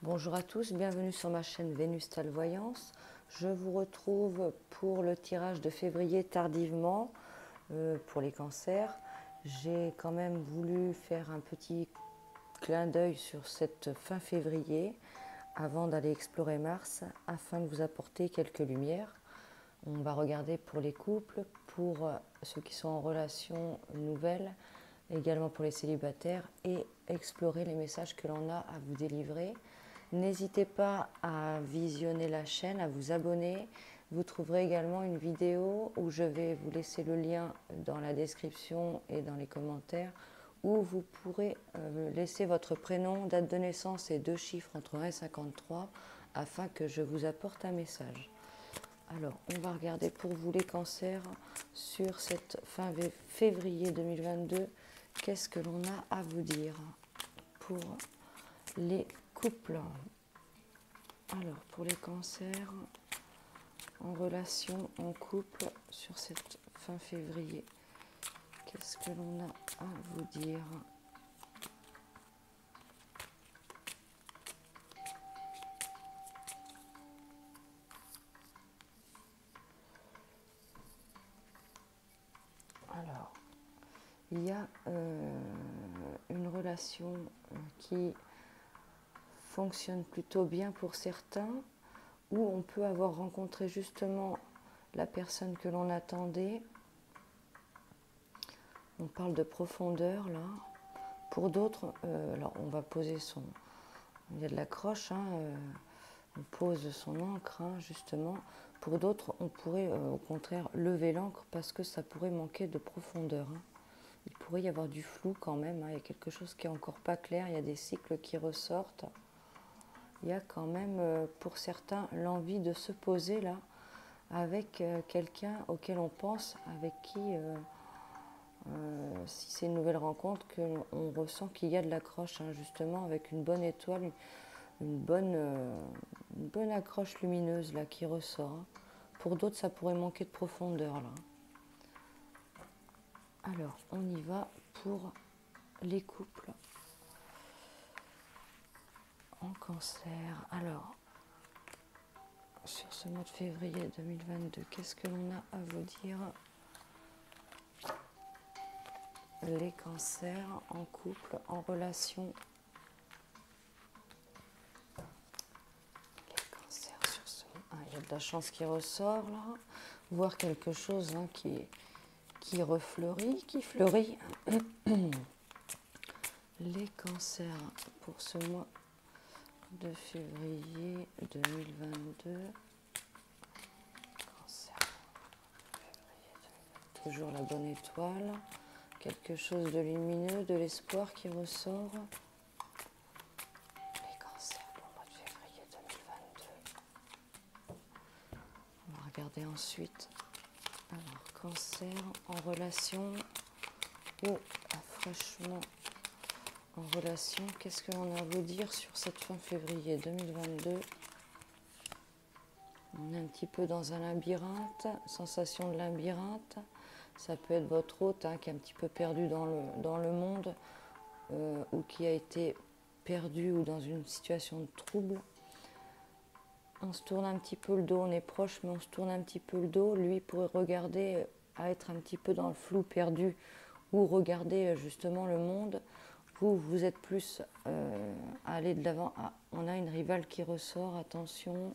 Bonjour à tous, bienvenue sur ma chaîne Vénustal Voyance. Je vous retrouve pour le tirage de février tardivement pour les cancers. J'ai quand même voulu faire un petit clin d'œil sur cette fin février avant d'aller explorer Mars afin de vous apporter quelques lumières. On va regarder pour les couples, pour ceux qui sont en relation nouvelle, également pour les célibataires et explorer les messages que l'on a à vous délivrer. N'hésitez pas à visionner la chaîne, à vous abonner. Vous trouverez également une vidéo où je vais vous laisser le lien dans la description et dans les commentaires où vous pourrez laisser votre prénom, date de naissance et 2 chiffres entre 1 et 53 afin que je vous apporte un message. Alors, on va regarder pour vous les cancers sur cette fin février 2022. Qu'est-ce que l'on a à vous dire pour les couples? Alors, pour les cancers, en relation, en couple, sur cette fin février, qu'est-ce que l'on a à vous dire? Alors, il y a une relation qui fonctionne plutôt bien pour certains, où on peut avoir rencontré justement la personne que l'on attendait. On parle de profondeur là. Pour d'autres, alors on va poser son... Il y a de l'accroche, hein, on pose son encre justement. Pour d'autres, on pourrait au contraire lever l'encre parce que ça pourrait manquer de profondeur. Il pourrait y avoir du flou quand même, il y a quelque chose qui est encore pas clair, il y a des cycles qui ressortent. Il y a quand même pour certains l'envie de se poser là avec quelqu'un auquel on pense, avec qui, si c'est une nouvelle rencontre, qu'on ressent qu'il y a de l'accroche, justement avec une bonne étoile, une bonne accroche lumineuse là qui ressort. Pour d'autres, ça pourrait manquer de profondeur là. Alors, on y va pour les couples en cancer. Alors, sur ce mois de février 2022, qu'est-ce que l'on a à vous dire? Les cancers en couple, en relation. Les cancers sur ce mois. Il y a de la chance qui ressort là. Voir quelque chose qui refleurit, qui fleurit. Les cancers pour ce mois de février 2022. Cancer. Toujours la bonne étoile. Quelque chose de lumineux, de l'espoir qui ressort. Les cancers pour le mois de février 2022. On va regarder ensuite. Alors, cancer en relation ou fraîchement en relation. Qu'est-ce que l'on a à vous dire sur cette fin février 2022? On est un petit peu dans un labyrinthe, sensation de labyrinthe. Ça peut être votre hôte qui est un petit peu perdu dans le monde ou qui a été perdu ou dans une situation de trouble. On se tourne un petit peu le dos, on est proche mais on se tourne un petit peu le dos. Lui pourrait regarder, à être un petit peu dans le flou, perdu, ou regarder justement le monde. Vous êtes plus à aller de l'avant. Ah, on a une rivale qui ressort, attention,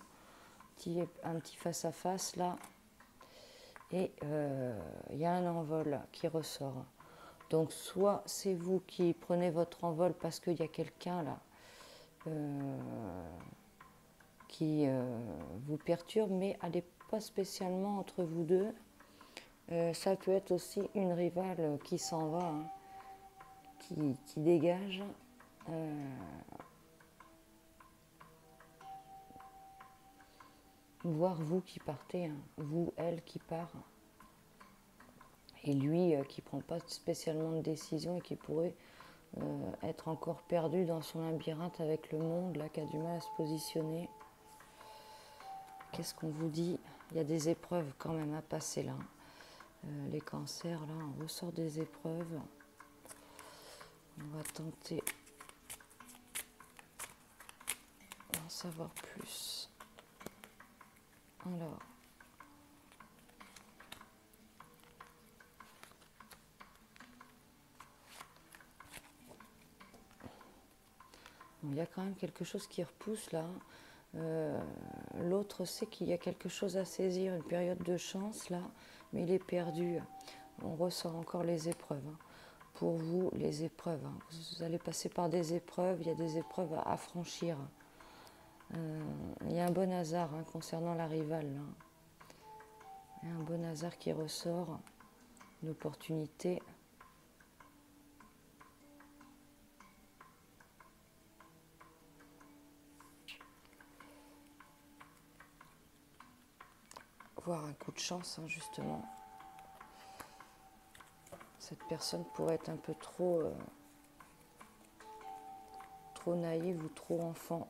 un petit face-à-face là. Et il y a un envol qui ressort. Donc soit c'est vous qui prenez votre envol parce qu'il y a quelqu'un là qui vous perturbe, mais allez pas spécialement entre vous deux. Ça peut être aussi une rivale qui s'en va, qui dégage. Voire vous qui partez, vous, elle qui part. Et lui qui ne prend pas spécialement de décision et qui pourrait être encore perdu dans son labyrinthe avec le monde, là, qui a du mal à se positionner. Qu'est-ce qu'on vous dit? Il y a des épreuves quand même à passer là. Les cancers, là, on ressort des épreuves. On va tenter savoir plus. Alors, il y a quand même quelque chose qui repousse là. L'autre sait qu'il y a quelque chose à saisir, une période de chance là, mais il est perdu. On ressort encore les épreuves. Pour vous, les épreuves. Vous allez passer par des épreuves, il y a des épreuves à franchir. Il y a un bon hasard concernant la rivale. Il y a un bon hasard qui ressort, une opportunité. Voire un coup de chance, justement. Cette personne pourrait être un peu trop naïve ou trop enfant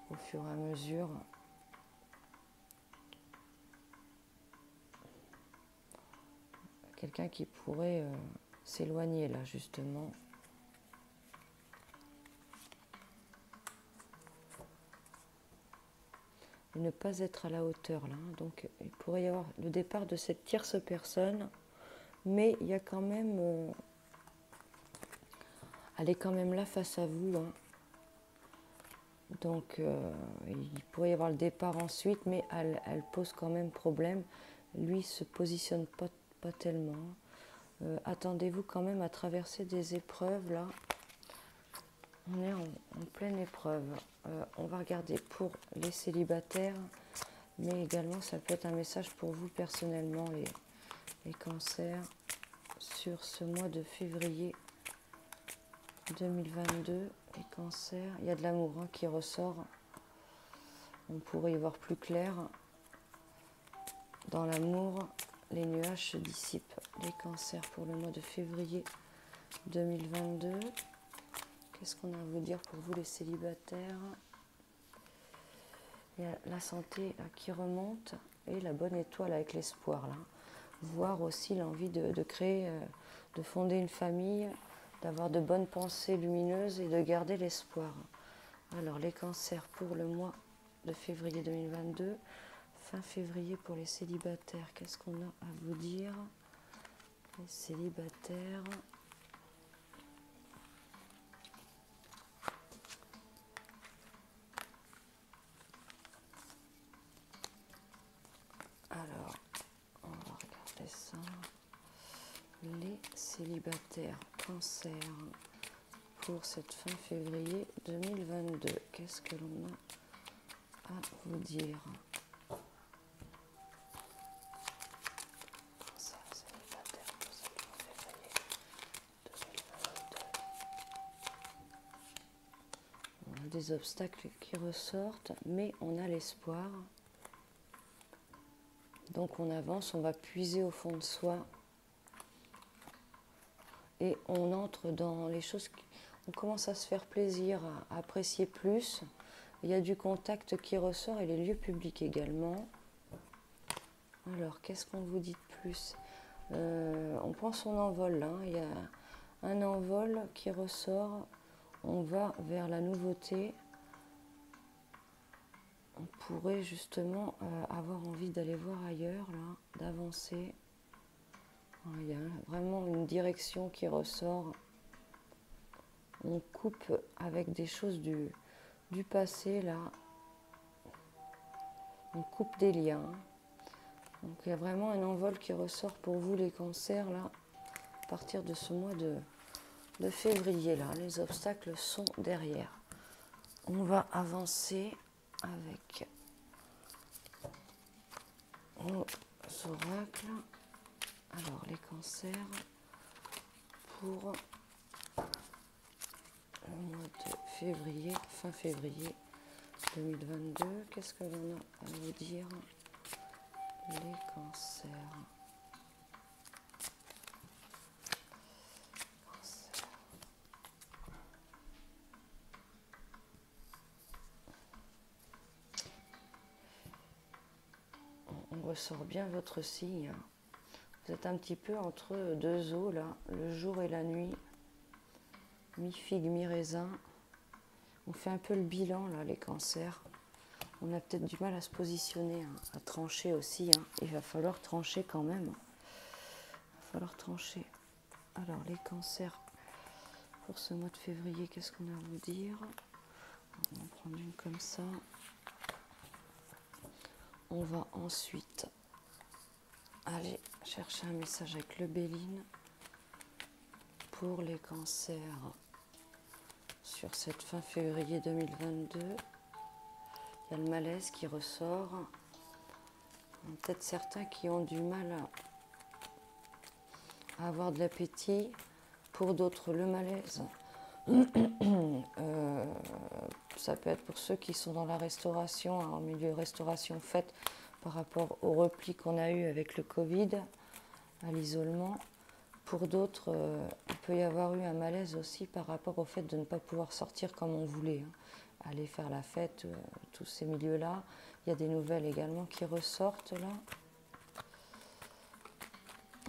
au fur et à mesure. Quelqu'un qui pourrait s'éloigner là, justement. Et ne pas être à la hauteur là. Donc il pourrait y avoir le départ de cette tierce personne, mais il y a quand même elle est quand même là face à vous. Donc il pourrait y avoir le départ ensuite, mais elle pose quand même problème. Lui ne se positionne pas tellement. Attendez-vous quand même à traverser des épreuves là. On est en pleine épreuve. On va regarder pour les célibataires, mais également ça peut être un message pour vous personnellement, les cancers, sur ce mois de février 2022. Les cancers, il y a de l'amour qui ressort. On pourrait y voir plus clair. Dans l'amour, les nuages se dissipent. Les cancers pour le mois de février 2022. Qu'est-ce qu'on a à vous dire pour vous les célibataires? Il y a la santé là, qui remonte et la bonne étoile avec l'espoir là. Voir aussi l'envie de créer, de fonder une famille, d'avoir de bonnes pensées lumineuses et de garder l'espoir. Alors les cancers pour le mois de février 2022, fin février pour les célibataires. Qu'est-ce qu'on a à vous dire? Les célibataires. Alors, on va regarder ça. Les célibataires, cancer, pour cette fin février 2022. Qu'est-ce que l'on a à vous dire? Cancer, célibataire, pour cette fin février 2022. On a des obstacles qui ressortent, mais on a l'espoir. Donc on avance, on va puiser au fond de soi et on entre dans les choses, on commence à se faire plaisir, à apprécier plus. Il y a du contact qui ressort et les lieux publics également. Alors qu'est-ce qu'on vous dit de plus? On prend son envol là, il y a un envol qui ressort, on va vers la nouveauté. On pourrait justement avoir envie d'aller voir ailleurs, là, d'avancer. Il y a vraiment une direction qui ressort. On coupe avec des choses du passé, là. On coupe des liens. Donc il y a vraiment un envol qui ressort pour vous, les cancers, là, à partir de ce mois de février, là. Les obstacles sont derrière. On va avancer avec nos oracles. Alors, les cancers pour le mois de février, fin février 2022. Qu'est-ce que l'on a à vous dire? Les cancers. On ressort bien votre signe. Vous êtes un petit peu entre deux eaux là, le jour et la nuit, mi-figue, mi-raisin. On fait un peu le bilan, là, les cancers. On a peut-être du mal à se positionner, hein, à trancher aussi. Hein. Il va falloir trancher quand même. Il va falloir trancher. Alors, les cancers, pour ce mois de février, qu'est-ce qu'on a à vous dire? On va en prendre une comme ça. On va ensuite aller chercher un message avec le Béline pour les cancers sur cette fin février 2022. Il y a le malaise qui ressort. Peut-être certains qui ont du mal à avoir de l'appétit. Pour d'autres, le malaise. Ça peut être pour ceux qui sont dans la restauration, hein, en milieu restauration faite par rapport au repli qu'on a eu avec le Covid, à l'isolement. Pour d'autres, il peut y avoir eu un malaise aussi par rapport au fait de ne pas pouvoir sortir comme on voulait, hein. Aller faire la fête, tous ces milieux-là. Il y a des nouvelles également qui ressortent là.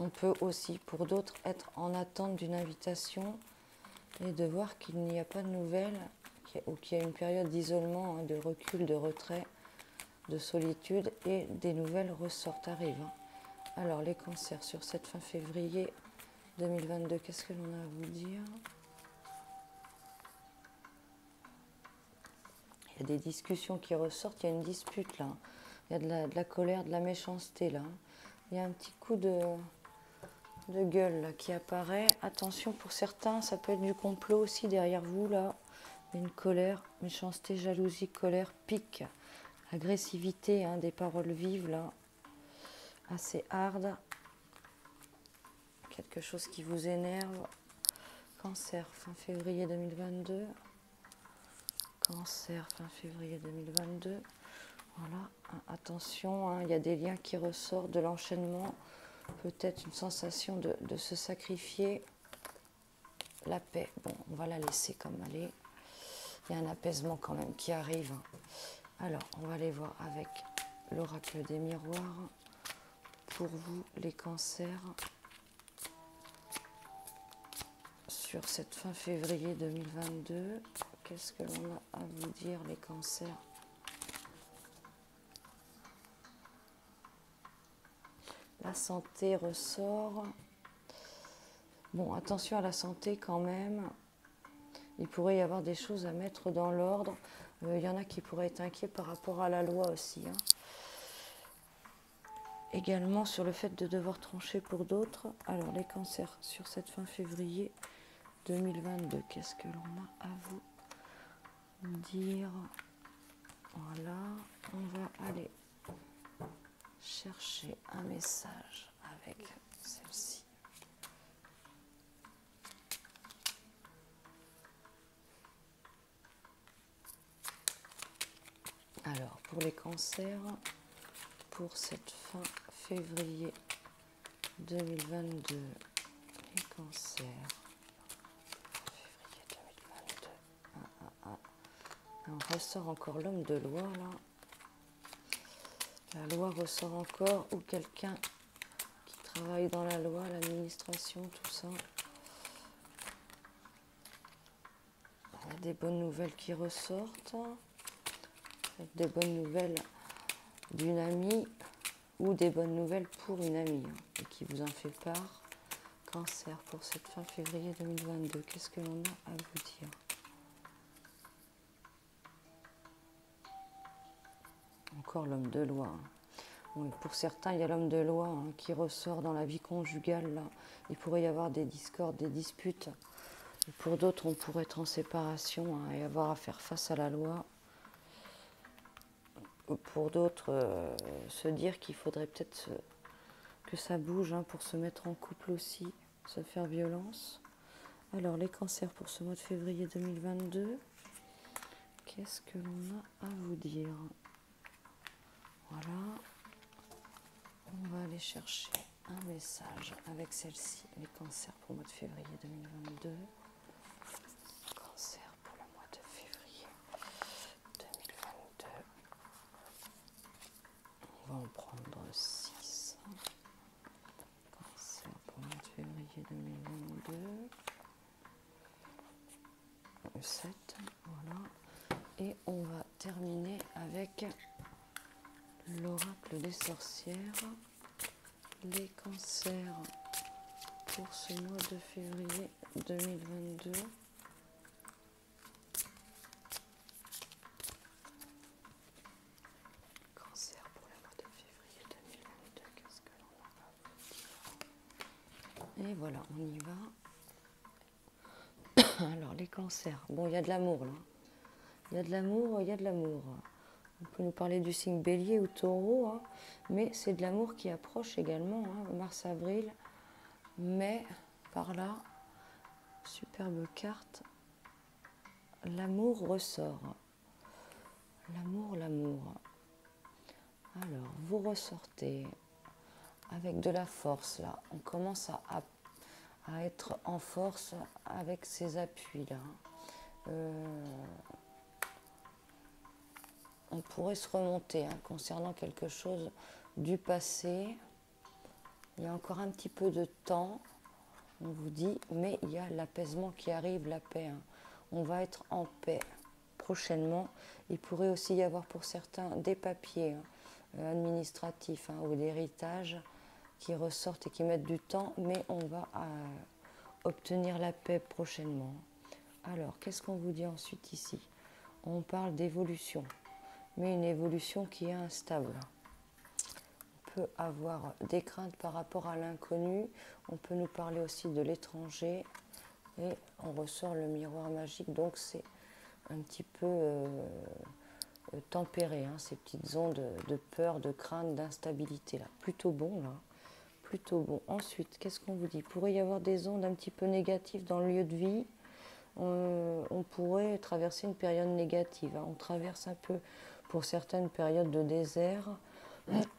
On peut aussi, pour d'autres, être en attente d'une invitation et de voir qu'il n'y a pas de nouvelles ou qu'il y a une période d'isolement, hein, de recul, de retrait, de solitude et des nouvelles ressortent, arrivent. Hein. Alors, les cancers sur cette fin février 2022, qu'est-ce que l'on a à vous dire? Il y a des discussions qui ressortent, il y a une dispute là. Il y a de la colère, de la méchanceté là. Il y a un petit coup de gueule là, qui apparaît. Attention, pour certains, ça peut être du complot aussi derrière vous là. Une colère, méchanceté, jalousie, colère, pique, agressivité, hein, des paroles vives là, assez hard. Quelque chose qui vous énerve. Cancer, fin février 2022. Cancer, fin février 2022. Voilà, attention, hein, il y a des liens qui ressortent de l'enchaînement. Peut-être une sensation de se sacrifier. La paix, bon, on va la laisser comme elle est. Il y a un apaisement quand même qui arrive. Alors, on va aller voir avec l'oracle des miroirs. Pour vous, les cancers, sur cette fin février 2022, qu'est-ce que l'on a à vous dire, les cancers? La santé ressort. Bon, attention à la santé quand même. Il pourrait y avoir des choses à mettre dans l'ordre. Il y en a qui pourraient être inquiets par rapport à la loi aussi. Hein. Également sur le fait de devoir trancher pour d'autres. Alors, les cancers sur cette fin février 2022, qu'est-ce que l'on a à vous dire? Voilà, on va aller chercher un message avec celle-ci. Alors, pour les cancers, pour cette fin février 2022, les cancers, février 2022, on ressort encore l'homme de loi, là. La loi ressort encore, ou quelqu'un qui travaille dans la loi, l'administration, tout ça. Il y a des bonnes nouvelles qui ressortent. Des bonnes nouvelles d'une amie ou des bonnes nouvelles pour une amie, hein, et qui vous en fait part. Cancer pour cette fin février 2022, qu'est-ce que l'on a à vous dire? Encore l'homme de loi. Hein. Oui, pour certains, il y a l'homme de loi, hein, qui ressort dans la vie conjugale. Là. Il pourrait y avoir des discordes, des disputes. Et pour d'autres, on pourrait être en séparation, hein, et avoir à faire face à la loi. Pour d'autres, se dire qu'il faudrait peut-être que ça bouge, hein, pour se mettre en couple aussi, se faire violence. Alors, les cancers pour ce mois de février 2022, qu'est-ce que l'on a à vous dire? Voilà. On va aller chercher un message avec celle-ci, les cancers pour le mois de février 2022. Cancer pour le mois de février 2022. On va en prendre 6. Cancer pour le mois de février 2022. 7, voilà. Et on va terminer avec l'oracle des sorcières, les cancers pour ce mois de février 2022. Cancer pour le mois de février 2022, qu'est-ce que l'on a à vous dire? Et voilà, on y va. Alors les cancers, bon, il y a de l'amour là. Il y a de l'amour, il y a de l'amour. On peut nous parler du signe bélier ou taureau, hein, mais c'est de l'amour qui approche également, hein, mars-avril, mai, par là, superbe carte, l'amour ressort. L'amour, l'amour. Alors, vous ressortez avec de la force, là. On commence à être en force avec ces appuis-là. On pourrait se remonter hein, concernant quelque chose du passé. Il y a encore un petit peu de temps, on vous dit, mais il y a l'apaisement qui arrive, la paix. Hein. On va être en paix prochainement. Il pourrait aussi y avoir pour certains des papiers administratifs hein, ou d'héritage qui ressortent et qui mettent du temps, mais on va obtenir la paix prochainement. Alors, qu'est-ce qu'on vous dit ensuite ici? On parle d'évolution, mais une évolution qui est instable. On peut avoir des craintes par rapport à l'inconnu, on peut nous parler aussi de l'étranger, et on ressort le miroir magique, donc c'est un petit peu tempéré, hein, ces petites ondes de peur, de crainte, d'instabilité là. Plutôt bon là, plutôt bon. Ensuite, qu'est-ce qu'on vous dit? Il pourrait y avoir des ondes un petit peu négatives dans le lieu de vie. On pourrait traverser une période négative. Hein. On traverse un peu, pour certaines périodes de désert.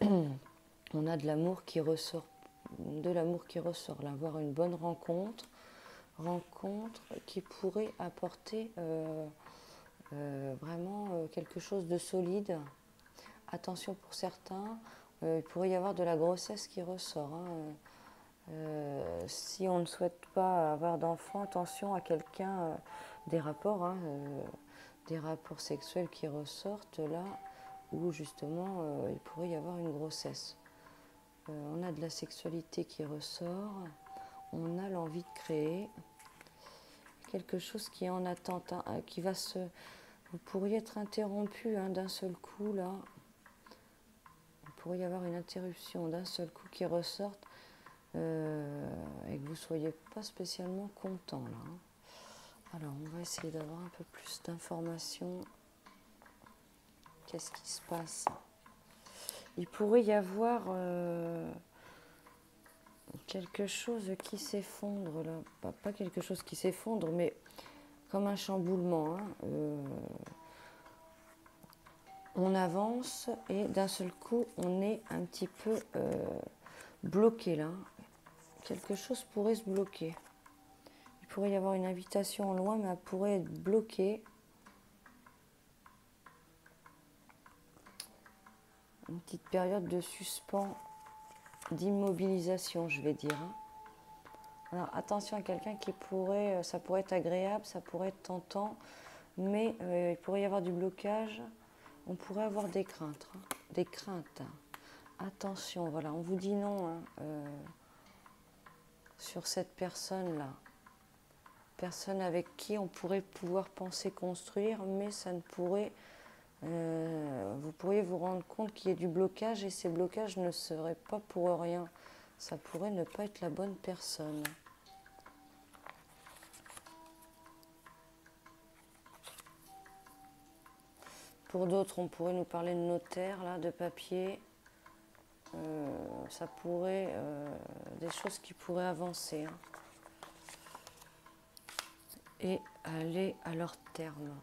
On a de l'amour qui ressort, là, avoir une bonne rencontre qui pourrait apporter vraiment quelque chose de solide. Attention pour certains, il pourrait y avoir de la grossesse qui ressort. Hein. Si on ne souhaite pas avoir d'enfant, attention à quelqu'un, des rapports, hein, des rapports sexuels qui ressortent là, où justement il pourrait y avoir une grossesse. On a de la sexualité qui ressort, on a l'envie de créer quelque chose qui est en attente, hein, qui va se... Vous pourriez être interrompu hein, d'un seul coup là. Il pourrait y avoir une interruption d'un seul coup qui ressorte et que vous ne soyez pas spécialement content là. Hein. Alors on va essayer d'avoir un peu plus d'informations. Qu'est-ce qui se passe? Il pourrait y avoir quelque chose qui s'effondre là. Pas quelque chose qui s'effondre, mais comme un chamboulement. Hein. On avance et d'un seul coup, on est un petit peu bloqué là. Quelque chose pourrait se bloquer. Il pourrait y avoir une invitation en loin, mais elle pourrait être bloquée. Une petite période de suspens, d'immobilisation, je vais dire. Hein. Alors attention à quelqu'un qui pourrait, ça pourrait être agréable, ça pourrait être tentant, mais il pourrait y avoir du blocage. On pourrait avoir des craintes. Hein. Des craintes. Attention, voilà, on vous dit non hein, sur cette personne-là. Personne avec qui on pourrait pouvoir penser construire, mais ça ne pourrait... vous pourriez vous rendre compte qu'il y ait du blocage et ces blocages ne seraient pas pour rien. Ça pourrait ne pas être la bonne personne. Pour d'autres, on pourrait nous parler de notaire, là, de papier. Ça pourrait... des choses qui pourraient avancer. Hein, et aller à leur terme.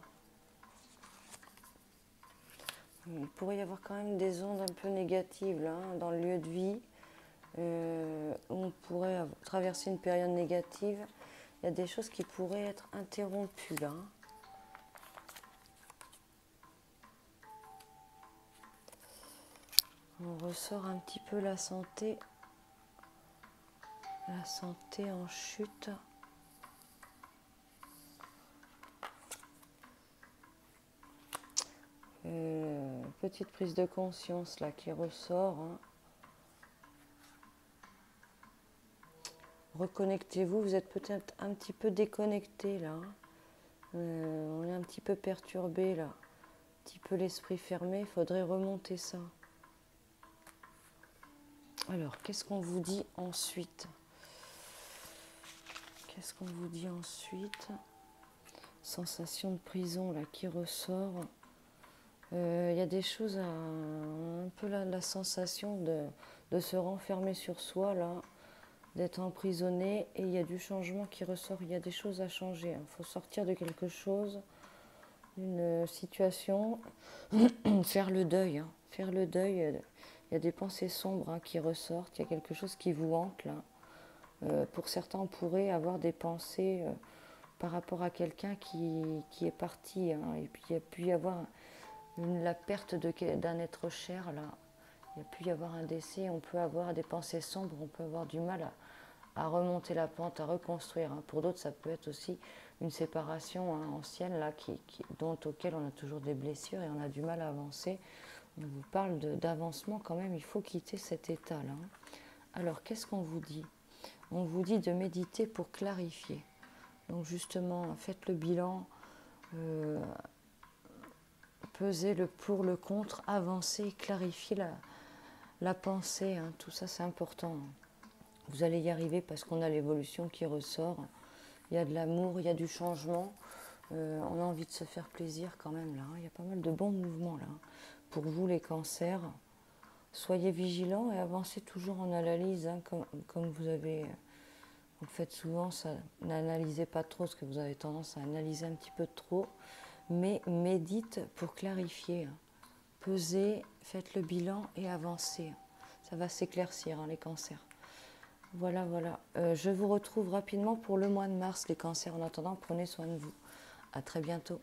Il pourrait y avoir quand même des ondes un peu négatives là, hein, dans le lieu de vie. On pourrait traverser une période négative. Il y a des choses qui pourraient être interrompues là. Hein. On ressort un petit peu la santé en chute. petite prise de conscience là qui ressort. Hein. Reconnectez-vous, vous êtes peut-être un petit peu déconnecté là. On est un petit peu perturbé là. Un petit peu l'esprit fermé, il faudrait remonter ça. Alors, qu'est-ce qu'on vous dit ensuite? Qu'est-ce qu'on vous dit ensuite? Sensation de prison là qui ressort. Il y a des choses, un peu la sensation de se renfermer sur soi là, d'être emprisonné, et il y a du changement qui ressort. Il y a des choses à changer. Il faut sortir de quelque chose, d'une situation, faire le deuil. Hein, faire le deuil. Il y a des pensées sombres hein, qui ressortent. Il y a quelque chose qui vous hante là. Pour certains, on pourrait avoir des pensées par rapport à quelqu'un qui est parti. Hein, et puis il y a pu y avoir la perte d'un être cher là. Il y a pu y avoir un décès. On peut avoir des pensées sombres. On peut avoir du mal à remonter la pente, à reconstruire. Hein. Pour d'autres, ça peut être aussi une séparation hein, ancienne là, auquel on a toujours des blessures et on a du mal à avancer. On vous parle d'avancement quand même. Il faut quitter cet état là. Hein. Alors, qu'est-ce qu'on vous dit? On vous dit de méditer pour clarifier. Donc justement, faites le bilan, pesez le pour, le contre, avancez, clarifiez la pensée. Hein. Tout ça, c'est important. Vous allez y arriver parce qu'on a l'évolution qui ressort. Il y a de l'amour, il y a du changement. On a envie de se faire plaisir quand même là. Hein. Il y a pas mal de bons mouvements là. Pour vous, les cancers, soyez vigilants et avancez toujours en analyse hein, comme vous faites souvent ça. N'analysez pas trop parce que vous avez tendance à analyser un petit peu trop, mais médite pour clarifier. Hein. Pesez, faites le bilan et avancez. Ça va s'éclaircir hein, les cancers. Voilà, voilà. Je vous retrouve rapidement pour le mois de mars, les cancers. En attendant, prenez soin de vous. À très bientôt.